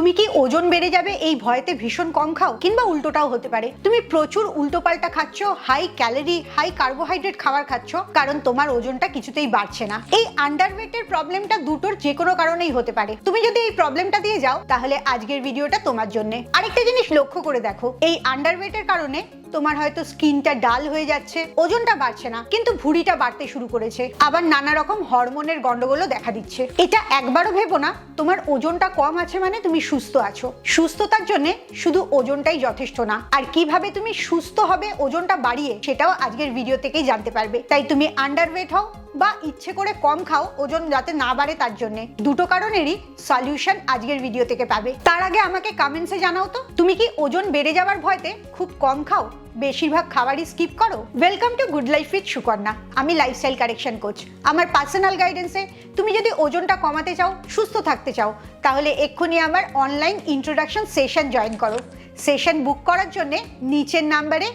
তুমি কি ওজন বেড়ে যাবে এই ভয়তে ভীষণ কম খাও, কিংবা উল্টোটাও হতে পারে, তুমি প্রচুর উল্টোপাল্টা খাচ্ছ, হাই ক্যালোরি হাই কার্বোহাইড্রেট খাবার খাচ্ছ, কারণ তোমার ওজনটা কিছুতেই বাড়ছে না। এই আন্ডারওয়েটের প্রবলেমটা দুটোর যে কোনো কারণেই হতে পারে। তুমি যদি এই প্রবলেমটা দিয়ে যাও তাহলে আজকের ভিডিওটা তোমার জন্য। আরেকটা জিনিস লক্ষ্য করে দেখো, এই আন্ডারওয়েটের কারণে তোমার হয়তো স্কিনটা ডাল হয়ে যাচ্ছে, ওজনটা বাড়ছে না কিন্তু ভুঁড়িটা বাড়তে শুরু করেছে, আবার নানা রকম হরমোনের গন্ডগোলও দেখা দিচ্ছে। এটা একবারও ভেবো না তোমার ওজনটা কম আছে মানে তুমি সুস্থ আছো। সুস্থতার জন্য শুধু ওজনটাই যথেষ্ট না, আর কিভাবে তুমি সুস্থ হবে ওজনটা বাড়িয়ে সেটাও আজকের ভিডিও থেকেই জানতে পারবে। তাই তুমি আন্ডারওয়েট হও বা ইচ্ছে করে কম খাও ওজন যাতে না বাড়ে, তার জন্য দুটো কারণেরই সলিউশন আজকের ভিডিও থেকে পাবে। তার আগে আমাকে কমেন্টসে জানাও তো, তুমি কি ওজন বেড়ে যাওয়ার ভয়তে খুব কম খাও, বেশিরভাগ খাবারই স্কিপ করো? Welcome to good life with Sukanya. আমি লাইফস্টাইল কারেকশন কোচ। আমার পার্সোনাল গাইডেন্সে তুমি যদি ওজনটা কমাতে চাও, সুস্থ থাকতে চাও, তাহলে এক্ষুনি আমার অনলাইন ইন্ট্রোডাকশন সেশন জয়েন করো। সেশন বুক করার জন্য নিচের নাম্বারে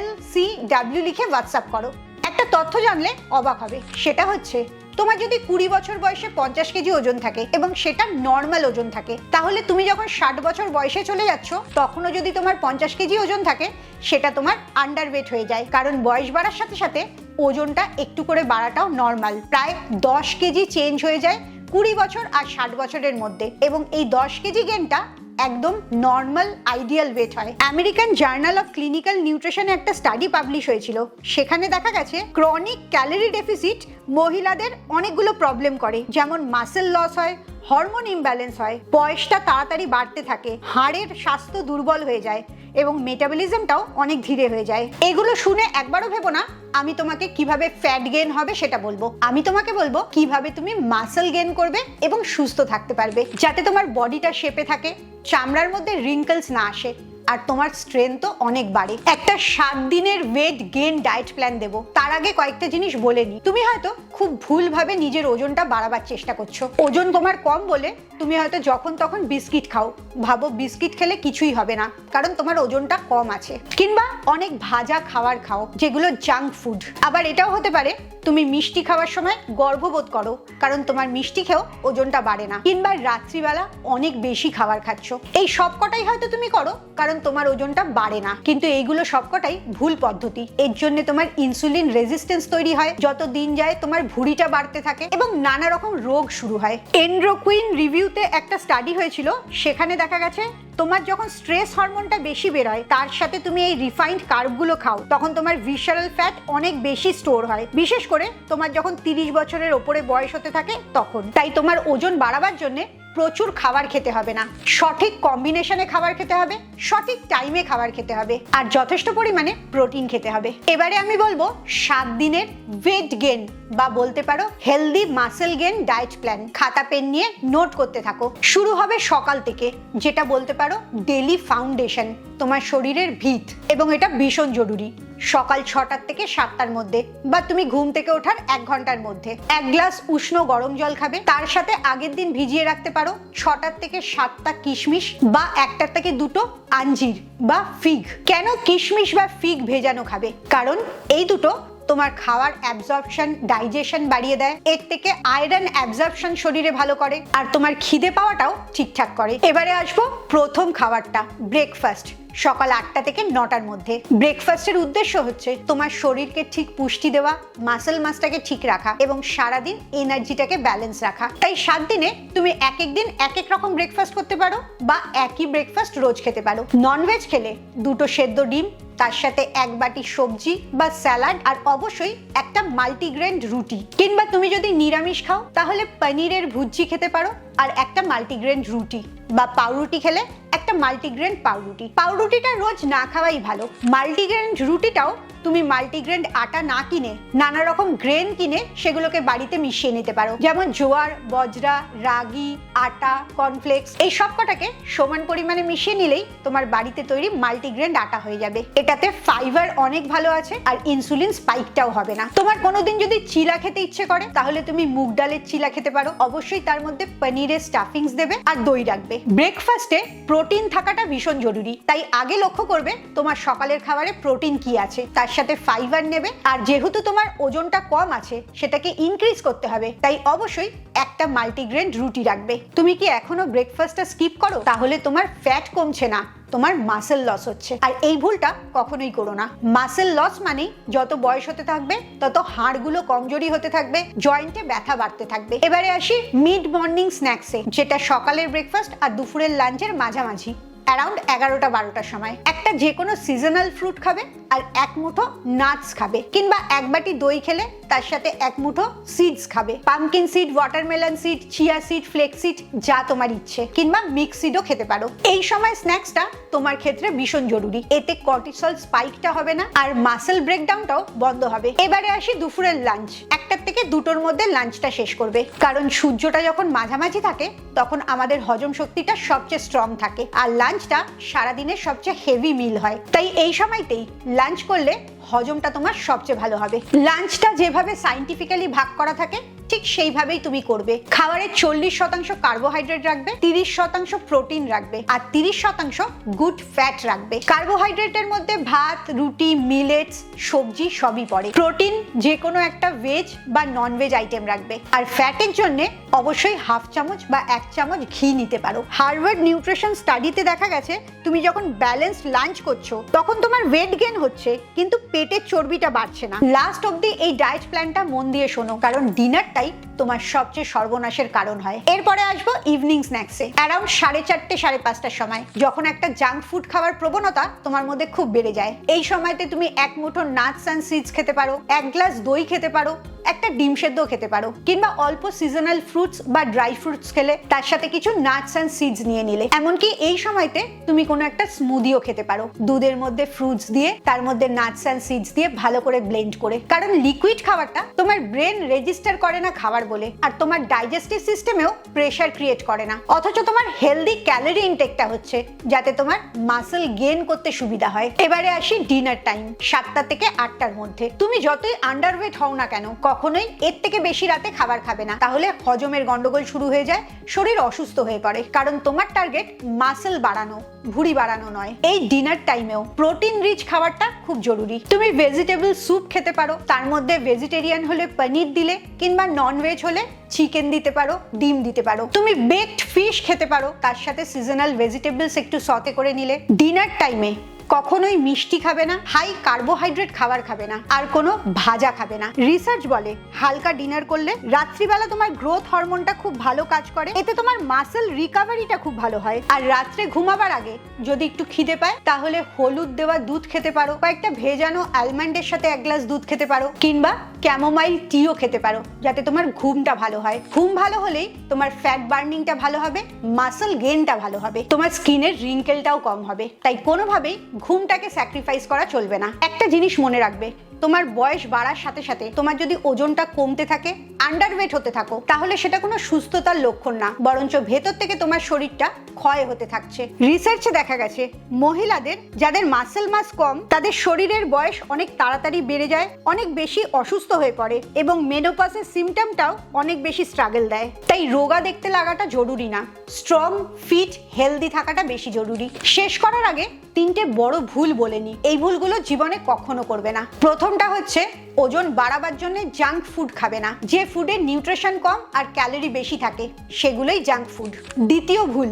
LCW লিখে হোয়াটসঅ্যাপ করো। একটা তথ্য জানলে অবাক হবে, সেটা হচ্ছে তোমার যদি 20 বছর বয়সে 50 কেজি ওজন থাকে এবং সেটা নর্মাল ওজন থাকে, তাহলে তুমি যখন 60 বছর বয়সে চলে যাচ্ছ তখনও যদি তোমার 50 কেজি ওজন থাকে, সেটা তোমার আন্ডারওয়েট হয়ে যায়। কারণ বয়স বাড়ার সাথে সাথে ওজনটা একটু করে বাড়াটাও নর্মাল। প্রায় 10 কেজি চেঞ্জ হয়ে যায় 20 বছর আর 60 বছরের মধ্যে, এবং এই 10 কেজি গেনটা একদম নর্মাল আইডিয়াল ওয়েট হয়। আমেরিকান জার্নাল অফ ক্লিনিক্যাল নিউট্রিশনে একটা স্টাডি পাবলিশ হয়েছিল, সেখানে দেখা গেছে ক্রনিক ক্যালোরি ডেফিসিট মহিলাদের অনেকগুলো প্রবলেম করে, যেমন মাসেল লস হয়, হরমোন ইমব্যালেন্স হয়, বয়সটা তাড়াতাড়ি বাড়তে থাকে, হাড়ের স্বাস্থ্য দুর্বল হয়ে যায় এবং মেটাবলিজমটাও অনেক ধীরে হয়ে যায়। এগুলো শুনে একবারও ভেবো না আমি তোমাকে কিভাবে ফ্যাট গেইন হবে সেটা বলবো। আমি তোমাকে বলবো কিভাবে তুমি মাসল গেইন করবে এবং সুস্থ থাকতে পারবে, যাতে তোমার বডিটা শেপে থাকে, চামড়ার মধ্যে রিঙ্কলস না আসে, আর তোমার স্ট্রেংথও অনেক বাড়ে। একটা 7 দিনের ওয়েট গেইন ডায়েট প্ল্যান দেবো। তার আগে কয়েকটা জিনিস বলে নি। তুমি হয়তো খুব ভুলভাবে নিজের ওজনটা বাড়াবার চেষ্টা করছো। ওজন তোমার কম বলে তুমি হয়তো যখন তখন বিস্কিট খাও, ভাবো বিস্কিট খেলে কিছুই হবে না কারণ তোমার ওজনটা কম আছে, কিংবা অনেক ভাজা খাবার খাও যেগুলো জাঙ্ক ফুড। আবার এটাও হতে পারে তুমি মিষ্টি খাওয়ার সময় গর্ববোধ করো কারণ তোমার মিষ্টি খেয়েও ওজনটা বাড়ে না, কিংবা রাত্রিবেলা অনেক বেশি খাবার খাচ্ছ। এই সবকটাই হয়তো তুমি করো কারণ তোমার ওজনটা বাড়ে না, কিন্তু এইগুলো সবকটাই ভুল পদ্ধতি। এর জন্য তোমার ইনসুলিন রেজিস্ট্যান্স তৈরি হয়, যত দিন যায় তোমার ভুঁড়িটা বাড়তে থাকে এবং নানা রকম রোগ শুরু হয়। এন্ড্রোকুইন রিভিউতে একটা স্টাডি হয়েছিল, সেখানে দেখা গেছে তোমার যখন স্ট্রেস হরমোনটা বেশি বেরোয়, তার সাথে তুমি এই রিফাইন্ড কার্বগুলো খাও, তখন তোমার ভিসারাল ফ্যাট অনেক বেশি স্টোর হয়, বিশেষ করে তোমার যখন 30 বছরের ওপরে বয়স হতে থাকে তখন। তাই তোমার ওজন বাড়াবার জন্য প্রচুর খাবার খেতে হবে না, সঠিক কম্বিনেশনে খাবার খেতে হবে, সঠিক টাইমে খাবার খেতে হবে, আর যথেষ্ট পরিমাণে প্রোটিন খেতে হবে। এবারে আমি বলবো 7 দিনের ওয়েট গেইন বা বলতে পারো healthy muscle gain diet plan. খাতা পেন নিয়ে নোট করতে থাকো। শুরু হবে সকাল থেকে, যেটা বলতে পারো ডেইলি ফাউন্ডেশন, তোমার শরীরের ভিত, এবং এটা ভীষণ জরুরি। সকাল 6টার থেকে 7টার মধ্যে, বা তুমি ঘুম থেকে ওঠার 1 ঘন্টার মধ্যে 1 গ্লাস উষ্ণ গরম জল খাবে। তার সাথে আগের দিন ভিজিয়ে রাখতে পারো 6টার থেকে 7টা কিশমিশ বা 1টার থেকে 2টো আঞ্জির বা ফিগ। কেন কিশমিশ বা ফিগ ভেজানো খাবে? কারণ এই দুটো তোমার খাওয়ার অ্যাবজর্পশন, ডাইজেশন বাড়িয়ে দেয়, এর থেকে আয়রন অ্যাবজর্পশন শরীরে ভালো করে, আর তোমার খিদে পাওয়াটাও ঠিকঠাক করে। এবারে আসবো প্রথম খাবারটা, ব্রেকফাস্ট। সকাল 8টা থেকে 9টার মধ্যে। ব্রেকফাস্টের উদ্দেশ্য হচ্ছে তোমার শরীরকে ঠিক পুষ্টি দেওয়া, মাসেল মাসটাকে ঠিক রাখা এবং সারাদিন এনার্জিটাকে ব্যালেন্স রাখা। তাই 7 দিনে তুমি এক এক দিন এক এক রকম ব্রেকফাস্ট করতে পারো বা একই ব্রেকফাস্ট রোজ খেতে পারো। ননভেজ খেলে 2টো সেদ্ধ ডিম, তার সাথে 1 বাটি সবজি বা স্যালাড, আর অবশ্যই একটা মাল্টিগ্রেন রুটি। কিংবা তুমি যদি নিরামিষ খাও তাহলে পনিরের ভুজি খেতে পারো আর একটা মাল্টিগ্রেন রুটি, বা পাউরুটি খেলে একটা মাল্টিগ্রেন পাউরুটি। পাউরুটিটা রোজ না খাওয়াই ভালো। মাল্টিগ্রেন রুটিটাও তুমি মাল্টিগ্রেন আটা না কিনে নানা রকম গ্রেন কিনে সেগুলোকে বাড়িতে মিশিয়ে নিতে পারো, যেমন জোয়ার, বজরা, রাগি, আটা, কর্নফ্লেক্স। এই সব কটাকে সমান পরিমাণে মিশিয়ে নিলেই তোমার বাড়িতে তৈরি মাল্টিগ্রেন আটা হয়ে যাবে। এটাতে ফাইবার অনেক ভালো আছে আর ইনসুলিন স্পাইকটাও হবে না। তোমার কোনোদিন যদি চিলা খেতে ইচ্ছে করে তাহলে তুমি মুগ ডালের চিলা খেতে পারো, অবশ্যই তার মধ্যে পনিরের স্টাফিংস দেবে আর দই রাখবে। ব্রেকফাস্টে প্রোটিন থাকাটা ভীষণ জরুরি, তাই আগে লক্ষ্য করবে তোমার সকালের খাবারে প্রোটিন কি আছে। তার সাথে ফাইবার নেবে। আর যেহেতু তোমার ওজনটা কম আছে, সেটাকে ইনক্রিজ করতে হবে, তাই অবশ্যই একটা মাল্টিগ্রেন রুটি রাখবে। তুমি কি এখনো ব্রেকফাস্টটা স্কিপ করো? তাহলে তোমার ফ্যাট কমছে না, তোমার মাসেল লস হচ্ছে। আর এই ভুলটা কখনোই করো না। মাসেল লস মানে যত বয়স হতে থাকবে তত হাড়গুলো কমজোরি হতে থাকবে, জয়েন্টে ব্যথা বাড়তে থাকবে। এবারে আসি মিড মর্নিং স্ন্যাক্সে, যেটা সকালের ব্রেকফাস্ট আর দুপুরের লাঞ্চের মাঝামাঝি, অ্যারাউন্ড 11টা-12টার সময়। একটা যে কোনো সিজনাল ফ্রুট খাবে আর এক মুঠো নাটস খাবে, কিংবা এক বাটি দই খেলে তার সাথে এক মুঠো সিডস খাবে। Pumpkin seed, watermelon seed, chia seed, flakes seed, যা তোমার ইচ্ছে, কিংবা মিক্স সিডও খেতে পারো। এই সময় স্ন্যাক্সটা তোমার ক্ষেত্রে ভীষণ জরুরি। এতে কর্টিসল স্পাইকটা হবে না আর মাসেল ব্রেকডাউনটাও বন্ধ হবে। এবারে আসি দুপুরের লাঞ্চ। 1টা থেকে 2টোর মধ্যে লাঞ্চটা শেষ করবে, কারণ সূর্যটা যখন মাঝামাঝি থাকে তখন আমাদের হজম শক্তিটা সবচেয়ে স্ট্রং থাকে, আর লাঞ্চটা সারাদিনের সবচেয়ে হেভি মিল হয়। তাই এই সময়তেই লাঞ্চ করলে হজমটা তোমার সবচেয়ে ভালো হবে। লাঞ্চটা যেভাবে সাইন্টিফিক্যালি ভাগ করা থাকে ঠিক সেইভাবেই তুমি করবে। খাবারের 40% কার্বোহাইড্রেট রাখবে, 30% প্রোটিন রাখবে, আর 30% গুড ফ্যাট রাখবে। কার্বোহাইড্রেটের মধ্যে ভাত, রুটি, মিলেটস, সবজি সবই পড়ে। প্রোটিন যে কোনো একটা ভেজ বা নন ভেজ আইটেম রাখবে। আর ফ্যাটের জন্য অবশ্যই 1/2 চামচ বা 1 চামচ ঘি নিতে পারো। হার্ভার্ড নিউট্রিশন স্টাডিতে দেখা গেছে তুমি যখন ব্যালেন্সড লাঞ্চ করছো তখন তোমার ওয়েট গেইন হচ্ছে, কিন্তু পেটের চর্বিটা বাড়ছে না। লাস্ট অবধি এই ডায়েট প্ল্যানটা মন দিয়ে শোনো, কারণ ডিনারটাই তোমার সবচেয়ে সর্বনাশের কারণ হয়। এরপরে আসবো ইভিনিং স্ন্যাক্সে, অ্যারাউন্ড 4:30-5:30টার সময়, যখন একটা জাঙ্ক ফুড খাওয়ার প্রবণতা তোমার মধ্যে খুব বেড়ে যায়। এই সময়তে তুমি এক মুঠো নাটস অ্যান্ড সিডস খেতে পারো, 1 গ্লাস দই খেতে পারো, একটা ডিম সেদ্ধ খেতে পারো, কিংবা অল্প সিজনাল ফ্রুটস বা ড্রাই ফ্রুটস খেলে তার সাথে কিছু নাটস অ্যান্ড সিডস নিয়ে নিলে। এমনকি এই সময়তে তুমি কোনো একটা স্মুদিও খেতে পারো, দুধের মধ্যে ফ্রুটস দিয়ে তার মধ্যে নাটস অ্যান্ড সিডস দিয়ে ভালো করে ব্লেন্ড করে। কারণ লিকুইড খাবারটা তোমার ব্রেন রেজিস্টার করে না খাবার বলে, আর তোমার ডাইজেস্টিভ সিস্টেমেও প্রেশার ক্রিয়েট করে না, অথচ তোমার হেলদি ক্যালোরি ইনটেকটা হচ্ছে, যাতে তোমার মাসেল গেইন করতে সুবিধা হয়। এবারে আসি ডিনার টাইম, 7টা থেকে 8টার মধ্যে। তুমি যতই আন্ডারওয়েট হও না কেন, কখনোই এর থেকে বেশি রাতে খাবার খাবে না, তাহলে হজমের গন্ডগোল শুরু হয়ে যায়, শরীর অসুস্থ হয়ে পড়ে। কারণ তোমার টার্গেট মাসেল বাড়ানো, ভুঁড়ি বাড়ানো নয়। এই ডিনার টাইমেও প্রোটিন রিচ খাবারটা খুব জরুরি। তুমি ভেজিটেবল স্যুপ খেতে পারো, তার মধ্যে ভেজিটেরিয়ান হলে পনির দিলে, কিংবা নন ভেজ হলে চিকেন দিতে পারো, ডিম দিতে পারো। তুমি বেকড ফিশ খেতে পারো, তার সাথে সিজনাল ভেজিটেবলস একটু সতে করে নিলে। ডিনার টাইমে কখনোই মিষ্টি খাবে না, হাই কার্বোহাইড্রেট খাবার খাবে না, আর কোনো ভাজা খাবে না। রিসার্চ বলে হালকা ডিনার করলে রাত্রিবেলা তোমার গ্রোথ হরমোনটা খুব ভালো কাজ করে, এতে তোমার মাসেল রিকভারিটা খুব ভালো হয়। আর রাত্রে ঘুমাবার আগে যদি একটু খিদে পায় তাহলে হলুদ দেওয়া দুধ খেতে পারো, কয়েকটা ভেজানো আলমন্ডের সাথে 1 গ্লাস দুধ খেতে পারো, কিংবা ক্যামোমাইল টিও খেতে পারো, যাতে তোমার ঘুমটা ভালো হয়। ঘুম ভালো হলেই তোমার ফ্যাট বার্নিংটা ভালো হবে, মাসেল গেইনটা ভালো হবে, তোমার স্কিনের রিঙ্কেলটাও কম হবে। তাই কোনোভাবেই ঘুমটাকে স্যাক্রিফাইস করা চলবে না। একটা জিনিস মনে রাখবে, তোমার বয়স বাড়ার সাথে সাথে তোমার যদি ওজনটা কমতে থাকে, আন্ডারওয়েট হতে থাকো, তাহলে সেটা কোনো সুস্থতার লক্ষণ না, বরঞ্চ ভেতর থেকে তোমার শরীরটা ক্ষয় হতে থাকছে। রিসার্চে দেখা গেছে মহিলাদের যাদের মাসেল মাস কম, তাদের শরীরের বয়স অনেক তাড়াতাড়ি বেড়ে যায়, অনেক বেশি অসুস্থ হয়ে পড়ে, এবং মেনোপজের সিমটমটাও অনেক বেশি স্ট্রাগল দেয়। তাই রোগা দেখতে লাগাটা জরুরি না, স্ট্রং, ফিট, হেলদি থাকাটা বেশি জরুরি। শেষ করার আগে 3টে বড় ভুল বলে নি, এই ভুলগুলো জীবনে কখনো করবে না। প্রথমটা হচ্ছে ওজন বাড়াবার জন্য জাঙ্ক ফুড খাবে না। যে ফুডের নিউট্রিশন কম আর ক্যালোরি বেশি থাকে সেগুলোই জাঙ্ক ফুড। দ্বিতীয় ভুল,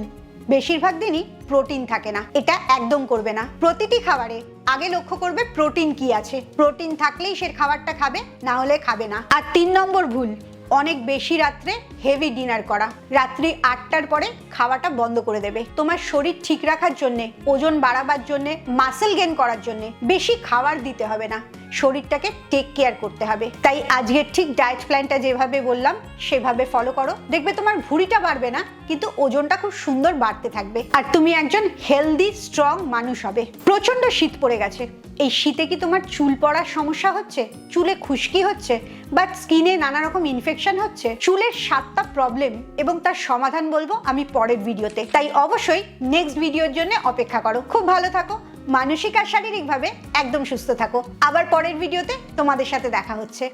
বেশিরভাগ দিনই প্রোটিন থাকে না, এটা একদম করবে না। প্রতিটি খাবারে আগে লক্ষ্য করবে প্রোটিন কি আছে, প্রোটিন থাকলেই সে খাবারটা খাবে, না হলে খাবে না। আর 3 নম্বর ভুল, অনেক বেশি রাত্রে হেভি ডিনার করা। রাত্রি 8টার পরে খাওয়াটা বন্ধ করে দেবে। তোমার শরীর ঠিক রাখার জন্যে, ওজন বাড়াবার জন্যে, মাসেল গেইন করার জন্যে বেশি খাবার দিতে হবে না, শরীরটাকে টেক কেয়ার করতে হবে। তাই আজকের ঠিক ডায়েট প্ল্যানটা যেভাবে বললাম সেভাবে ফলো করো, দেখবে তোমার ভুঁড়িটা বাড়বে না, কিন্তু ওজনটা খুব সুন্দর বাড়তে থাকবে, আর তুমি একজন হেলদি স্ট্রং মানুষ হবে। প্রচন্ড শীত পড়ে গেছে, এই শীতে কি তোমার চুল পড়ার সমস্যা হচ্ছে, চুলে খুশকি হচ্ছে, বা স্কিনে নানা রকম ইনফেকশন হচ্ছে? চুলের 7টা প্রবলেম এবং তার সমাধান বলবো আমি পরের ভিডিওতে, তাই অবশ্যই নেক্সট ভিডিওর জন্য অপেক্ষা করো। খুব ভালো থাকো, মানসিক আর শারীরিকভাবে একদম সুস্থ থাকো। আবার পরের ভিডিওতে তোমাদের সাথে দেখা হচ্ছে।